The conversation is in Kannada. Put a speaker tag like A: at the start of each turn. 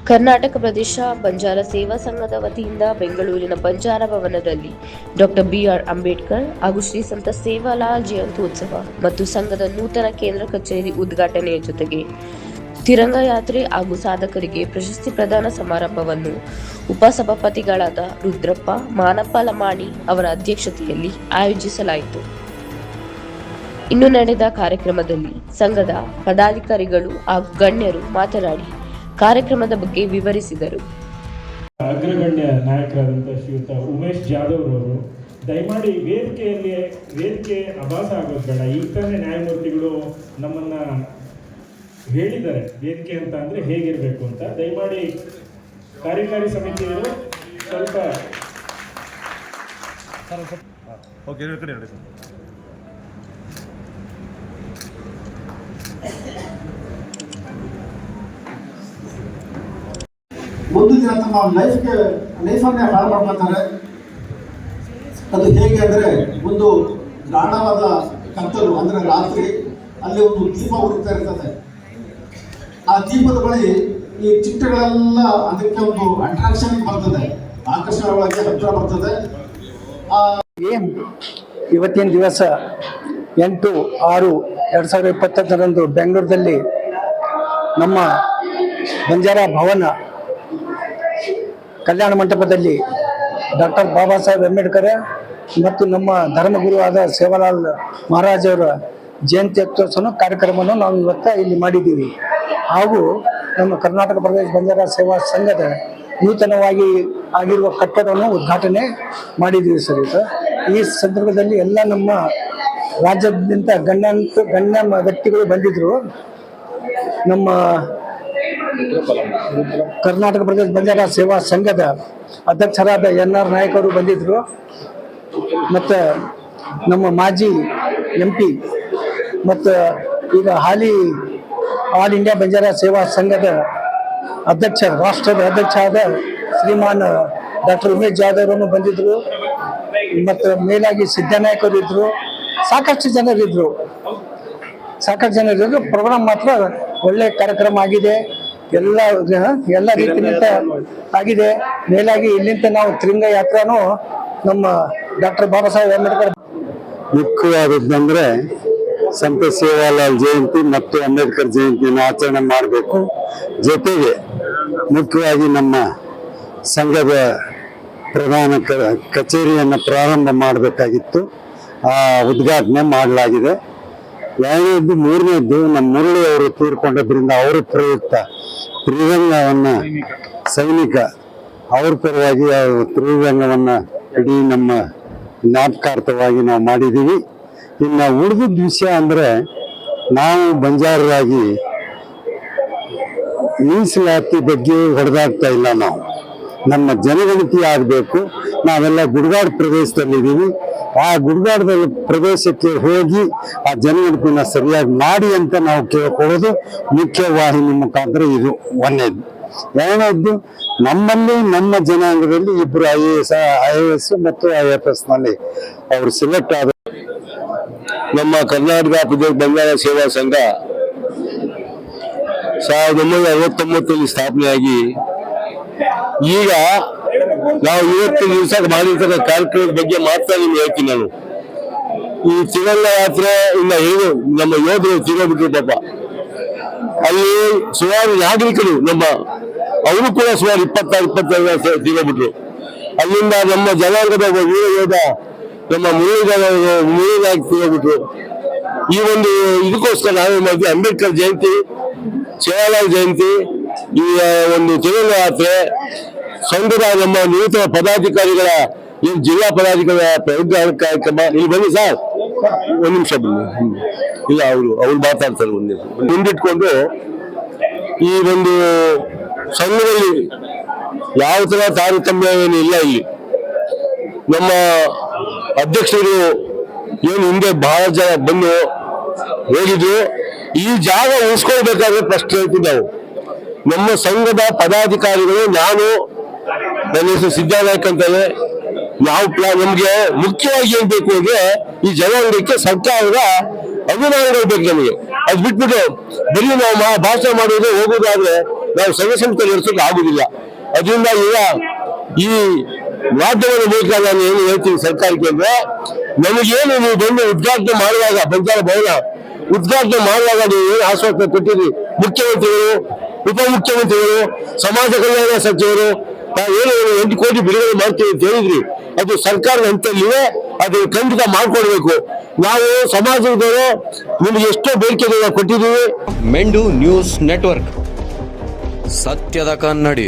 A: ಕರ್ನಾಟಕ ಪ್ರದೇಶ ಬಂಜಾರ ಸೇವಾ ಸಂಘದ ವತಿಯಿಂದ ಬೆಂಗಳೂರಿನ ಬಂಜಾರ ಭವನದಲ್ಲಿ ಡಾಕ್ಟರ್ ಬಿಆರ್ ಅಂಬೇಡ್ಕರ್ ಹಾಗೂ ಶ್ರೀ ಸಂತ ಸೇವಾಲಾಲ್ ಜಯಂತ್ಯೋತ್ಸವ ಮತ್ತು ಸಂಘದ ನೂತನ ಕೇಂದ್ರ ಕಚೇರಿ ಉದ್ಘಾಟನೆಯ ಜೊತೆಗೆ ತಿರಂಗ ಯಾತ್ರೆ ಹಾಗೂ ಸಾಧಕರಿಗೆ ಪ್ರಶಸ್ತಿ ಪ್ರದಾನ ಸಮಾರಂಭವನ್ನು ಉಪಸಭಾಪತಿಗಳಾದ ರುದ್ರಪ್ಪ ಮಾನಪ್ಪ ಲಮಾಣಿ ಅವರ ಅಧ್ಯಕ್ಷತೆಯಲ್ಲಿ ಆಯೋಜಿಸಲಾಯಿತು. ಇನ್ನು ನಡೆದ ಕಾರ್ಯಕ್ರಮದಲ್ಲಿ ಸಂಘದ ಪದಾಧಿಕಾರಿಗಳು ಹಾಗೂ ಗಣ್ಯರು ಮಾತನಾಡಿ ಕಾರ್ಯಕ್ರಮದ ಬಗ್ಗೆ ವಿವರಿಸಿದರು.
B: ಅಗ್ರಗಣ್ಯ ನಾಯಕರಾದಂಥ ಶ್ರೀಯುತ ಉಮೇಶ್ ಜಾಧವ್ ರವರು ದಯಮಾಡಿ ವೇದಿಕೆ ಅಭಾಸ ಆಗೋದು ಬೇಡ. ಈಗ ತಾನೇ ನ್ಯಾಯಮೂರ್ತಿಗಳು ನಮ್ಮನ್ನ ಹೇಳಿದ್ದಾರೆ ವೇದಿಕೆ ಅಂತ ಅಂದರೆ ಹೇಗಿರಬೇಕು ಅಂತ. ದಯಮಾಡಿ ಕಾರ್ಯಕಾರಿ ಸಮಿತಿಯವರು ಸ್ವಲ್ಪ
C: ಒಂದು ದಿನ ತಮ್ಮ ಲೈಫನ್ನೇ ಹಾಳು ಮಾಡ್ಕೊತಾರೆ. ಅದು ಹೇಗೆ ಅಂದರೆ ಒಂದು ಗಾಢವಾದ ಕತ್ತಲು ಅಂದರೆ ರಾತ್ರಿ ಅಲ್ಲಿ ಒಂದು ದೀಪ ಉರಿತಾ ಇರ್ತದೆ. ಆ ದೀಪದ ಬಳಿ ಈ ಚಿಟ್ಟೆಗಳೆಲ್ಲ ಅದಕ್ಕೆ ಒಂದು ಅಟ್ರಾಕ್ಷನ್ ಬರ್ತದೆ, ಆಕರ್ಷಣೆ ಒಳಗೆ ಹತ್ತಿರ ಬರ್ತದೆ.
D: ಇವತ್ತಿನ ದಿವಸ 8/6/2021 ಬೆಂಗಳೂರಿನಲ್ಲಿ ನಮ್ಮ ಬಂಜಾರ ಭವನ ಕಲ್ಯಾಣ ಮಂಟಪದಲ್ಲಿ ಡಾಕ್ಟರ್ ಬಾಬಾ ಸಾಹೇಬ್ ಅಂಬೇಡ್ಕರ್ ಮತ್ತು ನಮ್ಮ ಧರ್ಮಗುರು ಆದ ಸೇವಾಲಾಲ್ ಮಹಾರಾಜ್ ಅವರ ಜಯಂತ್ಯೋತ್ಸವ ಕಾರ್ಯಕ್ರಮವನ್ನು ನಾವು ಇವತ್ತು ಇಲ್ಲಿ ಮಾಡಿದ್ದೀವಿ. ಹಾಗೂ ನಮ್ಮ ಕರ್ನಾಟಕ ಪ್ರದೇಶ ಬಂಜಾರ ಸೇವಾ ಸಂಘದ ನೂತನವಾಗಿ ಆಗಿರುವ ಕಟ್ಟಡವನ್ನು ಉದ್ಘಾಟನೆ ಮಾಡಿದ್ದೀವಿ ಸರ್. ಈ ಸಂದರ್ಭದಲ್ಲಿ ಎಲ್ಲ ನಮ್ಮ ರಾಜ್ಯಾದ್ಯಂತ ಗಣ್ಯ ವ್ಯಕ್ತಿಗಳು ಬಂದಿದ್ರು. ನಮ್ಮ ಕರ್ನಾಟಕ ಪ್ರದೇಶ ಬಂಜಾರ ಸೇವಾ ಸಂಘದ ಅಧ್ಯಕ್ಷರಾದ NR ನಾಯಕ್ ಅವರು ಬಂದಿದ್ರು. ಮತ್ತು ನಮ್ಮ ಮಾಜಿ MP ಮತ್ತು ಈಗ ಹಾಲಿ ಆಲ್ ಇಂಡಿಯಾ ಬಂಜಾರ ಸೇವಾ ಸಂಘದ ರಾಷ್ಟ್ರದ ಅಧ್ಯಕ್ಷ ಆದ ಶ್ರೀಮಾನ್ ಡಾಕ್ಟರ್ ಉಮೇಶ್ ಜಾಧವ್ ಅವರನ್ನು ಬಂದಿದ್ರು. ಮತ್ತು ಮೇಲಾಗಿ ಸಿದ್ದನಾಯಕರು ಇದ್ರು. ಸಾಕಷ್ಟು ಜನರಿದ್ರು. ಪ್ರೋಗ್ರಾಮ್ ಮಾತ್ರ ಒಳ್ಳೆ ಕಾರ್ಯಕ್ರಮ ಆಗಿದೆ. ಎಲ್ಲ ರೀತಿಯಿಂದ ಆಗಿದೆ. ಮೇಲಾಗಿ ಇಲ್ಲಿಂದ ನಾವು ತಿರಂಗ ಯಾತ್ರಾನು ನಮ್ಮ ಡಾಕ್ಟರ್ ಬಾಬಾ ಸಾಹೇಬ್ ಅಂಬೇಡ್ಕರ್
E: ಮುಖ್ಯವಾದದ್ದಂದ್ರೆ ಸಂತ ಸೇವಾಲಾಲ್ ಜಯಂತಿ ಮತ್ತು ಅಂಬೇಡ್ಕರ್ ಜಯಂತಿಯನ್ನು ಆಚರಣೆ ಮಾಡಬೇಕು. ಜೊತೆಗೆ ಮುಖ್ಯವಾಗಿ ನಮ್ಮ ಸಂಘದ ಪ್ರಧಾನ ಕಚೇರಿಯನ್ನು ಪ್ರಾರಂಭ ಮಾಡಬೇಕಾಗಿತ್ತು. ಆ ಉದ್ಘಾಟನೆ ಮಾಡಲಾಗಿದೆ. ಎರಡನೇದ್ದು, ಮೂರನೇದ್ದು ನಮ್ಮ ಮುರಳಿ ಅವರು ತೀರ್ಕೊಂಡದ್ರಿಂದ ಅವರ ಪ್ರಯುಕ್ತ ತ್ರಿರಂಗವನ್ನ ಸೈನಿಕ ಅವ್ರ ಪರವಾಗಿ ತ್ರಿರಂಗವನ್ನ ಇಡೀ ನಮ್ಮ ಜ್ಞಾಪಕಾರ್ಥವಾಗಿ ನಾವು ಮಾಡಿದ್ದೀವಿ. ಇನ್ನು ಉಳಿದ ವಿಷಯ ಅಂದ್ರೆ ನಾವು ಬಂಜಾರರಾಗಿ ಮೀಸಲಾತಿ ಬಗ್ಗೆ ಹೊಡೆದಾಡ್ತಾ ಇಲ್ಲ. ನಾವು ನಮ್ಮ ಜನಗಣತಿ ಆಗಬೇಕು. ನಾವೆಲ್ಲ ಗುಡ್ಗಾಡು ಪ್ರದೇಶದಲ್ಲಿದ್ದೀವಿ. ಆ ಗುಡ್ಗಾಡದ ಪ್ರದೇಶಕ್ಕೆ ಹೋಗಿ ಆ ಜನಗಣತಿನ ಸರಿಯಾಗಿ ಮಾಡಿ ಅಂತ ನಾವು ಕೇಳ್ಕೊಳ್ಳೋದು ಮುಖ್ಯವಾಹಿನಿ ಮುಖಾಂತರ. ಇದು ಒಂದನೇದು. ಎರಡನೇದ್ದು, ನಮ್ಮಲ್ಲಿ ನಮ್ಮ ಜನಾಂಗದಲ್ಲಿ ಇಬ್ಬರು IAS ಮತ್ತು IFS ನಲ್ಲಿ ಅವರು ಸೆಲೆಕ್ಟ್ ಆದ
F: ನಮ್ಮ ಕರ್ನಾಟಕ ಪ್ರದೇಶ ಬಂಜಾರ ಸೇವಾ ಸಂಘ 1969 ಸ್ಥಾಪನೆಯಾಗಿ ಈಗ ನಾವು ಇವತ್ತಿನ ದಿವಸ ಮಾಡಿರ್ತಕ್ಕ ಕಾರ್ಯಕ್ರಮದ ಬಗ್ಗೆ ಮಾತ್ರ ನಿಮ್ಗೆ ಹೇಳ್ತೀನಿ ನಾನು. ಈ ತಿರಂಗ ಯಾತ್ರೆ ಇಂದ ಹೇಳು ನಮ್ಮ ಯೋಧರು ತಿರೋಬಿಟ್ರು ಪಾಪ. ಅಲ್ಲಿ ಸುಮಾರು ನಾಗರಿಕರು ಅವರು ಕೂಡ ಸುಮಾರು 26 ತಿರೋಬಿಟ್ರು. ಅಲ್ಲಿಂದ ನಮ್ಮ ಜನಾಂಗದ ವೀರ ಯೋಧ ನಮ್ಮ ಮುರಳಿ ತಿರೋಬಿಟ್ರು. ಈ ಒಂದು ಇದಕ್ಕೋಸ್ಕರ ನಾವೇ ಮಾಡ್ತೀವಿ ಅಂಬೇಡ್ಕರ್ ಜಯಂತಿ, ಸೇವಾಲಾಲ್ ಜಯಂತಿ, ಈ ಒಂದು ತಿರಂಗ ಯಾತ್ರೆ ಸಂಘದ ನಮ್ಮ ನೂತನ ಪದಾಧಿಕಾರಿಗಳ ಜಿಲ್ಲಾ ಪದಾಧಿಕಾರಿಗಳ ಕಾರ್ಯಕ್ರಮ. ಇಲ್ಲಿ ಬನ್ನಿ ಸರ್, ಒಂದ್ ನಿಮಿಷ ಬನ್ನಿ. ಇಲ್ಲ, ಅವ್ರು ಮಾತಾಡ್ತಾರೆ. ಮುಂದಿಟ್ಕೊಂಡು ಈ ಒಂದು ಸಂಘದಲ್ಲಿ ಯಾವ ತರ ತಾರತಮ್ಯ ಏನು ಇಲ್ಲ. ಇಲ್ಲಿ ನಮ್ಮ ಅಧ್ಯಕ್ಷರು ಏನು ಹಿಂದೆ ಬಹಳ ಜನ ಬಂದು ಹೋಗಿದ್ರು. ಈ ಜಾಗ ಉಳಿಸ್ಕೊಳ್ಬೇಕಾದ್ರೆ ಪ್ರಶ್ನೆ ಹೇಳ್ತೀವಿ ನಾವು. ನಮ್ಮ ಸಂಘದ ಪದಾಧಿಕಾರಿಗಳು, ನನ್ನ ಹೆಸರು ಸಿದ್ದನಾಯಕ್ ಅಂತಾನೆ, ನಾವು ನಮ್ಗೆ ಮುಖ್ಯವಾಗಿ ಏನ್ ಬೇಕು ಅಂದ್ರೆ ಈ ಜನಾಂಗಕ್ಕೆ ಸರ್ಕಾರದ ಅನುದಾನಗಳು ಬೇಕು ನಮಗೆ. ಅದ್ ಬಿಟ್ಬಿಟ್ಟು ಬರೀ ನಾವು ಭಾಷಣ ಮಾಡೋದು ಹೋಗೋದಾದ್ರೆ ನಾವು ಸಂಘ ಸಂಸ್ಥೆ ನಡೆಸೋಕೆ ಆಗುದಿಲ್ಲ. ಅದರಿಂದ ಈಗ ಈ ಮಾಧ್ಯಮದ ಮೂಲಕ ನಾನು ಏನು ಹೇಳ್ತೀನಿ ಸರ್ಕಾರಕ್ಕೆ ಅಂದ್ರೆ, ನಮಗೇನು ನೀವು ಬಂದು ಉದ್ಘಾಟನೆ ಮಾಡುವಾಗ ಬಂಜಾರ ಭವನ ಉದ್ಘಾಟನೆ ಮಾಡುವಾಗ ನೀವು ಏನು ಆಶ್ವಾಸನೆ ಕೊಟ್ಟಿದ್ರಿ, ಮುಖ್ಯಮಂತ್ರಿಗಳು, ಉಪಮುಖ್ಯಮಂತ್ರಿಗಳು, ಸಮಾಜ ಕಲ್ಯಾಣ ಸಚಿವರು ಏನು 8 ಕೋಟಿ ಬಿಡುಗಡೆ ಮಾಡ್ತೀವಿ ಅಂತ ಹೇಳಿದ್ರಿ, ಅದು ಸರ್ಕಾರದ ಹಂತದಲ್ಲಿಯೇ ಅದು ಖಂಡಿತ ಮಾಡ್ಕೊಡ್ಬೇಕು. ನಾವು ಸಮಾಜದವರು ನಿಮ್ಗೆ ಎಷ್ಟೋ ಬೇಡಿಕೆಗಳನ್ನ ಕೊಟ್ಟಿದ್ದೀವಿ.
G: ಮೆಂಡು ನ್ಯೂಸ್ ನೆಟ್ವರ್ಕ್, ಸತ್ಯದ ಕನ್ನಡಿ.